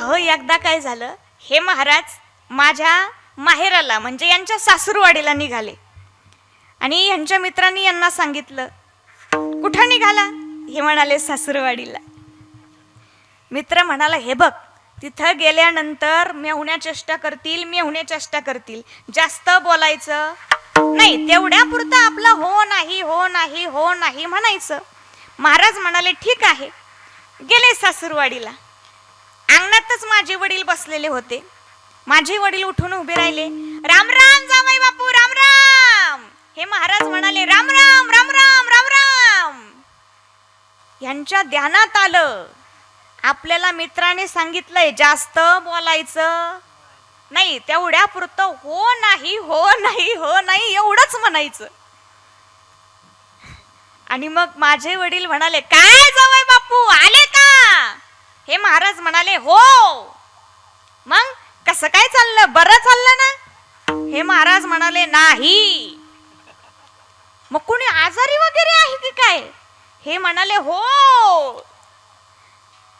अहो एकदा काय झालं, हे महाराज माझ्या माहेराला म्हणजे यांच्या सासूरवाडीला निघाले आणि यांच्या मित्रांनी यांना सांगितलं, कुठं निघाला? हे म्हणाले सासूरवाडीला. मित्र म्हणाला, हे बघ तिथं गेल्यानंतर मेहुण्या चेष्टा करतील, जास्त बोलायचं नाही, तेवढ्या पुरतं आपलं हो नाही हो नाही हो नाही म्हणायचं. महाराज म्हणाले ठीक आहे. गेले सासूरवाडीला. अंगणातच माझे वडील बसलेले होते. माझे वडील उठून उभे राहिले. राम राम जावई बापू, राम राम. हे महाराज म्हणाले, राम राम राम राम राम राम. यांच्या ध्यानात आलं, आपल्याला मित्राने सांगितलंय जास्त बोलायचं नाही, तेवढ्या पुरतं हो नाही हो नाही हो नाही एवढंच म्हणायचं. आणि मग माझे वडील म्हणाले, काय जावई बापू आले का? हे महाराज म्हणाले, हो. मग कसं काय चाललं, बरं चाललं ना? हे महाराज म्हणाले, नाही. मग कोणी आजारी वगैरे आहे की काय? हे म्हणाले, हो.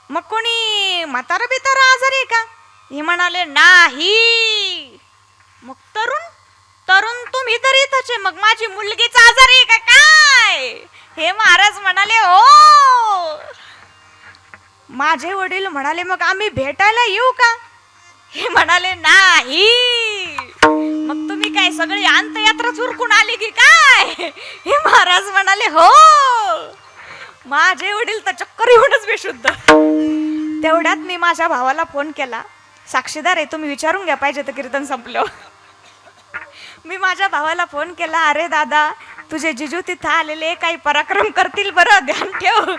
मग कोणी म्हातारा बितारा आजारी आहे का? हे म्हणाले, नाही. मग तरुण तुम्ही तर इथंच आहे, मग माझी मुलगीच आजारी आहे का काय? हे महाराज म्हणाले, हो. माझे वडील म्हणाले, मग आम्ही भेटायला येऊ का? हे म्हणाले, नाही. मग तुम्ही काय सगळी अंतयात्रा चुरकून आली की काय? हे महाराज म्हणाले, हो. माझे वडील तर चक्कर येऊनच बेशुद्ध. तेवढ्यात मी माझ्या भावाला फोन केला. साक्षीदार आहे, तुम्ही विचारून घ्या पाहिजे तर कीर्तन संपलं. मी माझ्या भावाला फोन केला, अरे दादा तुझे जिजू तिथं आलेले, काही पराक्रम करतील बरं, ध्यान ठेव.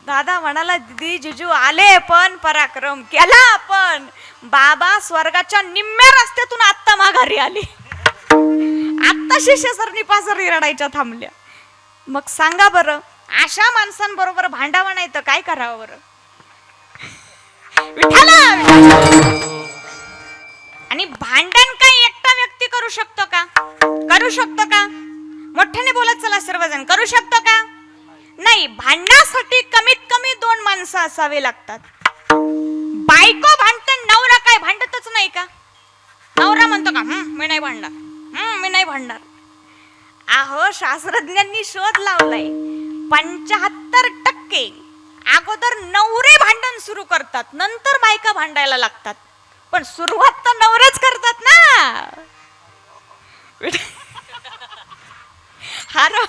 दादा म्हणाला, दीदी जिजू आले पण पराक्रम केला, पण बाबा स्वर्गाच्या निम्म्या रस्त्यातून आत्ता माघारी आली. आत्ता शिष्य सरणी पासरी रडायच्या थांबल्या. मग सांगा बरं, अशा माणसांबरोबर भांडावं नाही तर काय करावं बरं? विठाला. आणि भांडण काय एकटा व्यक्ती करू शकतो का? करू शकतो का? मोठ्याने बोलत चला सर्वजण, करू शकतो का? नाही. भांडण्यासाठी कमीत कमी 2 माणसं असावे लागतात. बायको भांडते, नवरा काय भांडतच नाही का? नवरा म्हणतो का मी नाही भांडणार, मी नाही भांडणार. अहो शास्त्रज्ञांनी शोध लावलाय, 75% अगोदर नवरे भांडण सुरू करतात, नंतर बायका भांडायला लागतात. पण सुरुवात तर नवरेच करतात ना. हारो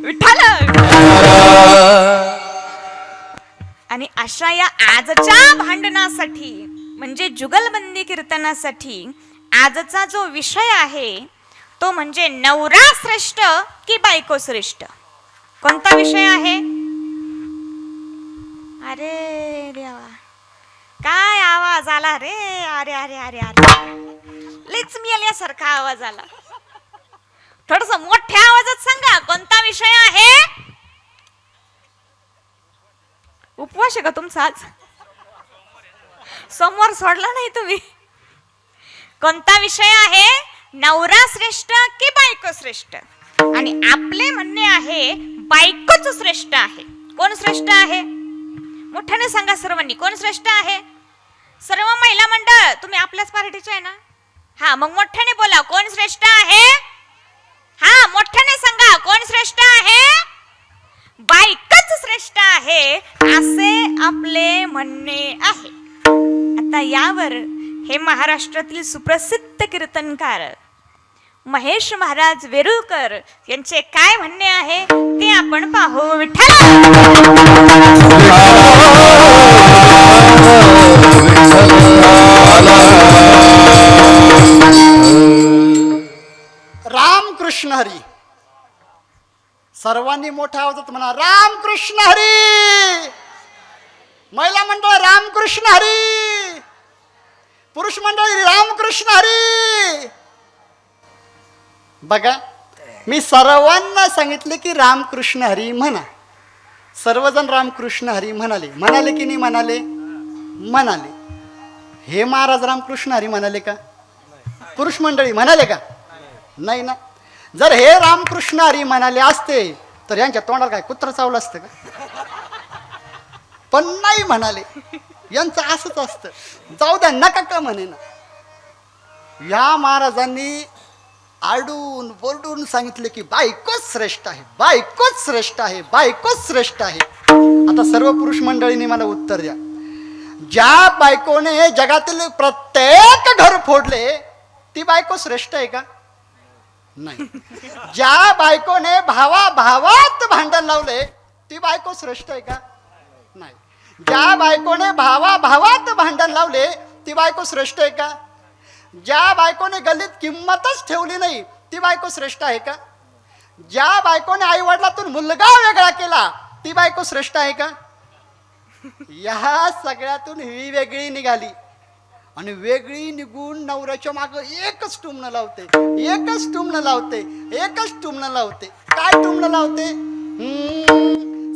विठाल. आणि अशा या आजच्या भांडणासाठी म्हणजे जुगलबंदी कीर्तनासाठी आजचा जो विषय आहे तो म्हणजे नवरा श्रेष्ठ की बायको श्रेष्ठ. कोणता विषय आहे? अरे देवा, काय आवाज आला रे. अरे अरे अरे अरे, लईच मेल्यासारखा आवाज आला. थोडस मोठ्या आवाजात सांगा, कोणता विषय आहे? उपवास आहे का तुमचा आज? सोमवार सोडला नाही तुम्ही? कोणता विषय आहे? नवरा श्रेष्ठ की बायको श्रेष्ठ? आणि आपले म्हणणे आहे बायकोच श्रेष्ठ आहे. कोण श्रेष्ठ आहे? मोठ्याने सांगा सर्वांनी, कोण श्रेष्ठ आहे? सर्व महिला मंडळ तुम्ही आपल्याच पार्टीचे आहे ना? हा, मग मोठ्याने बोला, कोण श्रेष्ठ आहे? हा, मोठ्याने सांगा, कोण श्रेष्ठ आहे? बायकोच श्रेष्ठ आहे असे आपले म्हणणे आहे. आता यावर हे महाराष्ट्रातील सुप्रसिद्ध कीर्तनकार महेश महाराज वेरुळकर यांचे काय म्हणणे आहे ते आपण पाहू. विठ्ठल. राम कृष्ण हरी. सर्वांनी मोठ्या आवाजात म्हणा, राम कृष्ण हरी. महिला मंडळ राम कृष्ण हरी. पुरुष मंडळी राम कृष्ण हरी. बघा, मी सर्वांना सांगितले की रामकृष्ण हरी म्हणा. सर्वजण रामकृष्ण हरी म्हणाले. म्हणाले की नाही म्हणाले? म्हणाले. हे महाराज रामकृष्ण हरी म्हणाले का? पुरुष मंडळी म्हणाले का? नाही ना. जर हे रामकृष्ण हरी म्हणाले असते तर यांच्या तोंडाला काय कुत्र चावलं असतं का? पण नाही म्हणाले. यांचं असंच असतं. जाऊ द्या नका का म्हणे ना. या महाराजांनी आरडून बोरडून सांगितले की बायकोच श्रेष्ठ आहे, बायकोच श्रेष्ठ आहे, बायकोच श्रेष्ठ आहे. आता सर्व पुरुष मंडळींनी मला उत्तर द्या. ज्या बायकोने जगातील प्रत्येक घर फोडले ती बायको श्रेष्ठ आहे का? नाही. ज्या बायकोने भावात भांडण लावले ती बायको श्रेष्ठ आहे का? नाही. ज्या बायकोने भावात भांडण लावले ती बायको श्रेष्ठ आहे का? ज्या बायकोने गल्लीत किंमतच ठेवली नाही ती बायको श्रेष्ठ आहे का? ज्या बायकोने आई वडिलातून मुलगा वेगळा केला ती बायको श्रेष्ठ आहे का? या सगळ्यातून ही वेगळी निघाली आणि वेगळी निघून नवऱ्याच्या माग एकच टुमणं लावते, एकच टुमणं लावते, एकच टुमणं लावते. काय टुमणं लावते?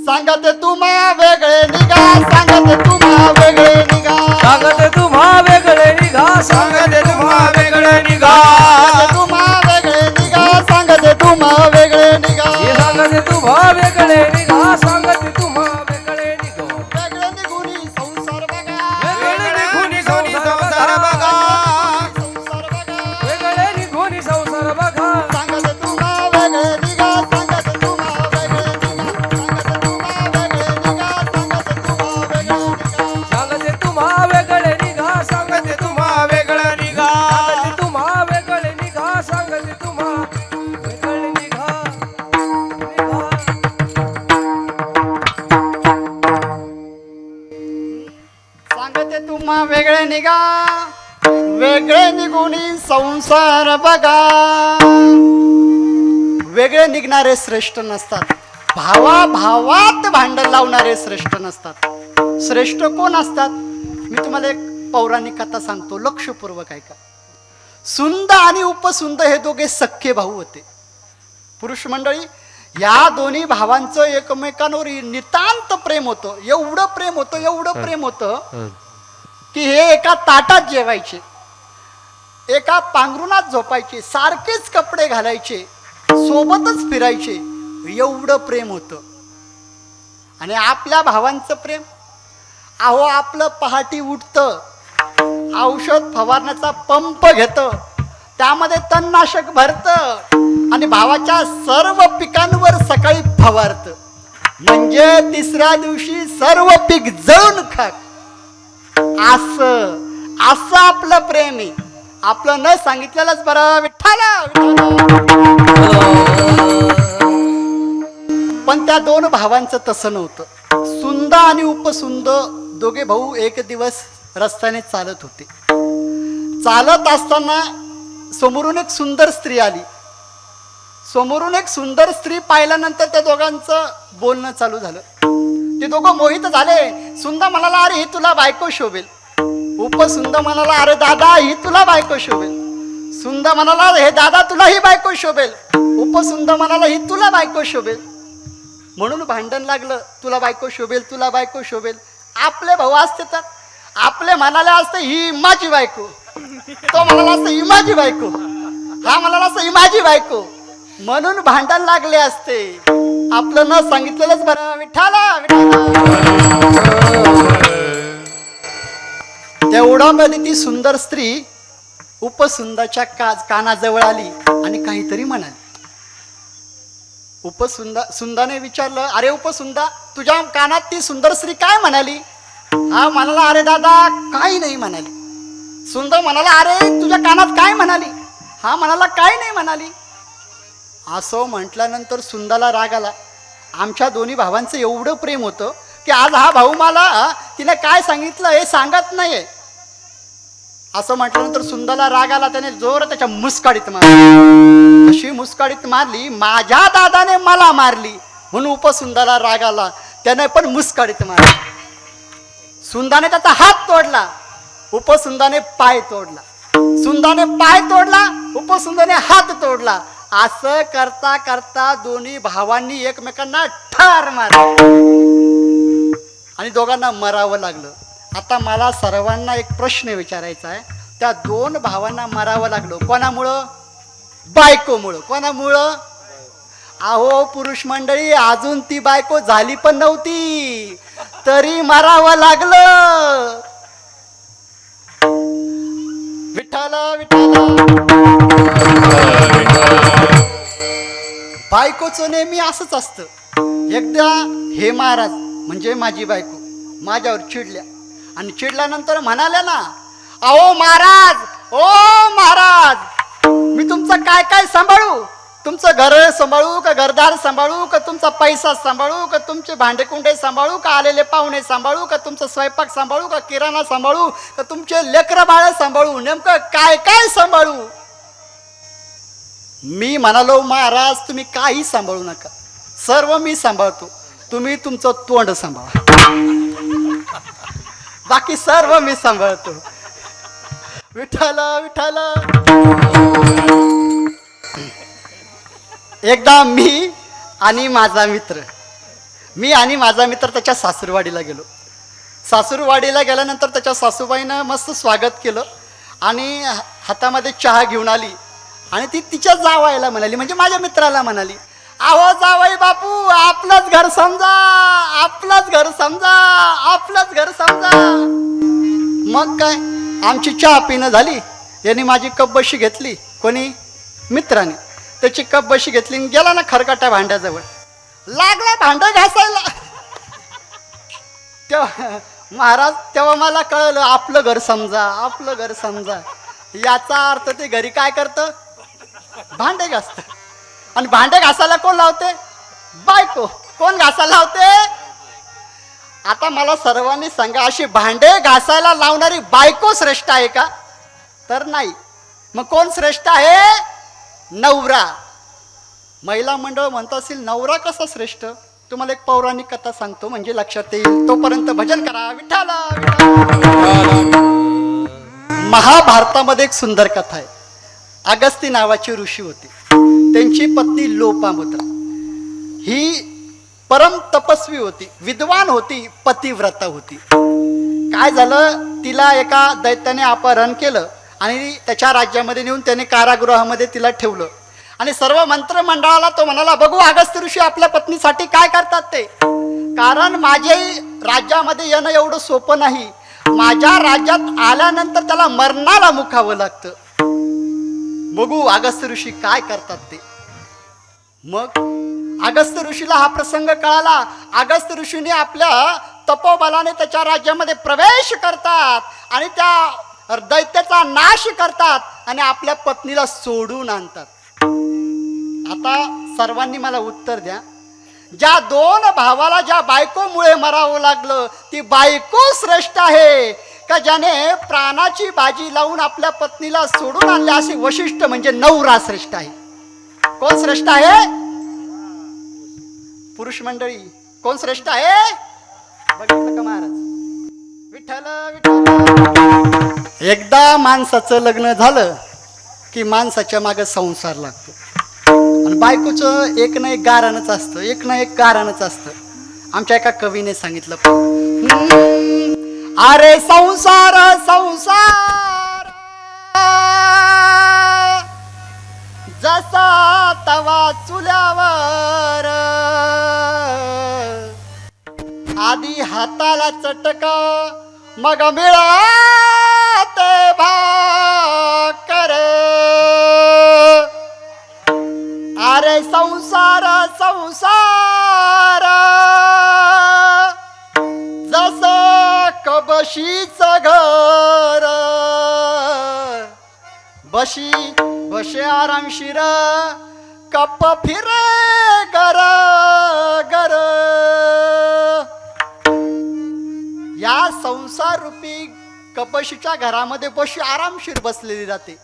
सांगते तुम्हा वेगळे निघा, सांगते तुम्हा वेगळे निघा, सांगते तुम्हा वेगळे निघा, सांगते तुम्हा वेगळे निघा, तुम्हा वेगळे निघा, सांगते तुम्हा वेगळे निघा, सांगते तुम्हा वेगळे निघा, सांगते तुम्हा वेगळे निघा. वेगळे निघून संसार बघा, वेगळे निघून संसार बघा, संसार बघा. वेगळे निघून संसार बघा. सांगते तुम्हा वेगळे निघा, सांगते तुम्हा वेगळे निघा, सांगते तुम्हा वेगळे निघा, सांगते तुम्हा वेगळे निघा. सांगते तुम्हा वेगळे निघा, सांगते तुम्हा वेगळे निघा, सांगते तुम्हा वेगळे निघा, सांगते तुम्हा वेगळे निघा, निघा. सांगते तुम्हा वेगळे निघा, वेगळे निघून संसार बघा. वेगळे निघणारे श्रेष्ठ नसतात, भावात भांडण लावणारे श्रेष्ठ नसतात. श्रेष्ठ कोण असतात? मी तुम्हाला एक पौराणिक कथा सांगतो, लक्षपूर्वक ऐका. सुंद आणि उपसुंद हे दोघे सख्खे भाऊ होते. पुरुष मंडळी, या दोन्ही भावांचं एकमेकांवर नितांत प्रेम होतं. एवढं प्रेम होतं, एवढं प्रेम होतं की हे एका ताटात जेवायचे, एका पांघरुणात झोपायचे, सारखेच कपडे घालायचे, सोबतच फिरायचे. एवढं प्रेम होतं. आणि आपल्या भावांचं प्रेम, अहो आपलं पहाटी उठतं, औषध फवारण्याचा पंप घेतं, त्यामध्ये तणनाशक भरतं आणि भावाच्या सर्व पिकांवर सकाळी फवारतं. म्हणजे तिसऱ्या दिवशी सर्व पीक जळून खाक. असं आपलं प्रेम आहे. आपलं न सांगितलेलंच बरं. विठ्ठला पण त्या दोन भावांचं तसं नव्हतं. सुंद आणि उपसुंद दोघे भाऊ एक दिवस रस्त्याने चालत होते. चालत असताना समोरून एक सुंदर स्त्री आली. समोरून एक सुंदर स्त्री पाहिल्यानंतर त्या दोघांचं बोलणं चालू झालं. ते दोघं मोहित झाले. सुंद म्हणाला, अरे ही तुला बायको शोभेल. उपसुंद म्हणाला, अरे दादा ही तुला बायको शोभेल. सुंद म्हणाला, हे दादा तुला ही बायको शोभेल. उपसुंद म्हणाला, ही तुला बायको शोभेल. म्हणून भांडण लागलं, तुला बायको शोभेल, तुला बायको शोभेल. आपले भाऊ असते तर आपले म्हणाले असते ही माझी बायको, तो म्हणाला असतं ही माझी बायको, हा म्हणाला असतं ही माझी बायको. म्हणून भांडण लागले असते. आपलं न सांगितलेलंच बरं. विठ्ठला तेवढ्यामध्ये ती सुंदर स्त्री उपसुंदाच्या कानाजवळ आली आणि काहीतरी म्हणाली. सुंदाने विचारलं, अरे उपसुंदा, तुझ्या कानात ती सुंदर स्त्री काय म्हणाली? हा म्हणाला, अरे दादा काही नाही म्हणाली. सुंदर म्हणाला, अरे तुझ्या कानात काय म्हणाली? हा म्हणाला, काय नाही म्हणाली. असं म्हटल्यानंतर सुंदाला राग आला. आमच्या दोन्ही भावांचं एवढं प्रेम होतं की आज हा भाऊ मला तिने काय सांगितलं हे सांगत नाहीये. असं म्हटल्यानंतर सुंदाला राग आला. त्याने जोर त्याच्या मुस्काडीत मारली. अशी मुस्काडीत मारली, माझ्या दादाने मला मारली म्हणून उपसुंदाला राग आला. त्याने पण मुस्काडीत मारली. सुंदाने त्याचा हात तोडला, उपसुंदाने पाय तोडला. सुंदाने पाय तोडला, उपसुंदाने हात तोडला. असं करता करता दोन्ही भावांनी एकमेकांना ठार मारली आणि दोघांना मरावं लागलं. आता मला सर्वांना एक प्रश्न विचारायचा आहे. त्या दोन भावांना मरावं लागलं कोणामुळं? बायकोमुळं. कोणामुळं? अहो पुरुष मंडळी, अजून ती बायको झाली पण नव्हती तरी मरावं लागलं. विठ्ठल विठ्ठल. बायकोचं नेहमी असंच असतं. एकदा हे महाराज म्हणजे माझी बायको माझ्यावर चिडल्या आणि चिडल्यानंतर म्हणाल्या ना, अहो महाराज, ओ महाराज, मी तुमचं काय काय सांभाळू? तुमचं घर सांभाळू का, घरदार सांभाळू का, तुमचा पैसा सांभाळू का, तुमचे भांडे कुंडे सांभाळू का, आलेले पाहुणे सांभाळू का, तुमचा स्वयंपाक सांभाळू का, किराणा सांभाळू का, तुमचे लेकरं बाळ सांभाळू, नेमकं काय काय सांभाळू? मी म्हणालो, महाराज तुम्ही काही सांभाळू नका, सर्व मी सांभाळतो, तुम्ही तुमचं तोंड सांभाळा, बाकी सर्व मी सांभाळतो. विठ्ठल विठ्ठल. एकदा मी आणि माझा मित्र त्याच्या सासूरवाडीला गेलो. सासूरवाडीला गेल्यानंतर त्याच्या सासूबाईनं मस्त स्वागत केलं आणि हातामध्ये चहा घेऊन आली आणि ती तिच्या जावायला म्हणाली, म्हणजे माझ्या मित्राला म्हणाली, अहो जावई बापू, आपलंच घर समजा, आपलंच घर समजा, आपलंच घर समजा. मग काय, आमची चहा पिणं झाली. यांनी माझी कप बशी घेतली, कोणी मित्राने त्याची कप बशी घेतली आणि गेला ना खरकट्या भांड्याजवळ, लागला भांडं घासायला. तेव्हा महाराज, तेव्हा मला कळलं, आपलं घर समजा, आपलं घर समजा, याचा अर्थ ते घरी काय करतं, भांडे घासतं. आणि भांडे घासायला कोण लावते, बायको. कोण घासायला लावते? आता मला सर्वांनी सांगा, अशी भांडे घासायला लावणारी बायको श्रेष्ठ आहे का? तर नाही. मग कोण श्रेष्ठ आहे? नवरा. महिला मंडळ म्हणत असेल नवरा कसा श्रेष्ठ? तुम्हाला एक पौराणिक कथा सांगतो, म्हणजे लक्षात येईल. तोपर्यंत भजन करा. विठ्ठल विठ्ठल. महाभारतामध्ये एक सुंदर कथा आहे. अगस्ती नावाची ऋषी होते, त्यांची पत्नी लोपामुद्रा ही परम तपस्वी होती, विद्वान होती, पतिव्रता होती. काय झालं, तिला एका दैत्याने अपहरण केलं आणि त्याच्या राज्यामध्ये नेऊन त्याने कारागृहामध्ये तिला ठेवलं. आणि सर्व मंत्रमंडळाला तो म्हणाला, बघू अगस्त्य ऋषी आपल्या पत्नीसाठी काय करतात ते, कारण माझ्या राज्यामध्ये येणं एवढं सोपं नाही, माझ्या राज्यात आल्यानंतर त्याला मरणाला मुखावं लागतं, बघू अगस्त्य ऋषी काय करतात ते. मग अगस्त्य ऋषीला हा प्रसंग कळाला. अगस्त्य ऋषीने आपल्या तपोबलाने त्याच्या राज्यामध्ये प्रवेश करतात आणि त्या दैत्याचा नाश करतात आणि आपल्या पत्नीला सोडून आणतात. आता सर्वांनी मला उत्तर द्या, ज्या दोन भावाला ज्या बायकोमुळे मरावं लागलं, ती बायको श्रेष्ठ आहे का ज्याने प्राणाची बाजी लावून आपल्या पत्नीला सोडून आणले, असे वैशिष्ट्य म्हणजे नवरा श्रेष्ठ आहे? कोण श्रेष्ठ आहे? पुरुष मंडळी, कोण श्रेष्ठ आहे? बघितलं का महाराज? विठ्ठल विठ्ठल. एकदा माणसाचं लग्न झालं की माणसाच्या मागे संसार लागतो आणि बायकोचं एक ना एक गारणच असतं, एक ना एक गारणच असतं. आमच्या एका कवीने सांगितलं, अरे संसार संसार जसा तवा चुल्यावर, आधी हाताला चटका मग मिळते भाकर. अरे संसार संसार जसं कबशीचं घर, बशी बशे आरामशीर कप फिरे गर गर. या संसार रूपी कपशीच्या घरामध्ये बशी आरामशीर बसलेली राहते.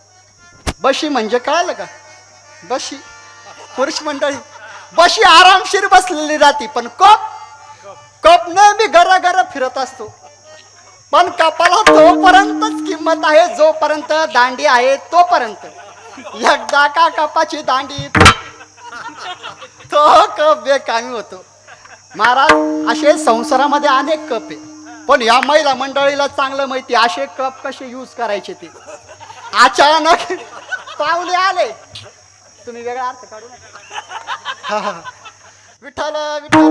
बशी म्हणजे कळालं का? बशी पुरुष मंडळी, बशी आरामशीर बसलेली राहते, पण कप नेहमी गर गर फिरत असतो. पण कपाला तोपर्यंतच किंमत आहे जोपर्यंत दांडी आहे तोपर्यंत. एकदा का कपाची दांडी तो कप बेकामी होतो. महाराज, असे संसारामध्ये अनेक कप आहे, पण या महिला मंडळीला चांगलं माहिती असे कप कसे यूज करायचे ते. अचानक पाहुणे आले, तुम्ही वेगळा अर्थ काढू नका. विठ्ठल विठ्ठल.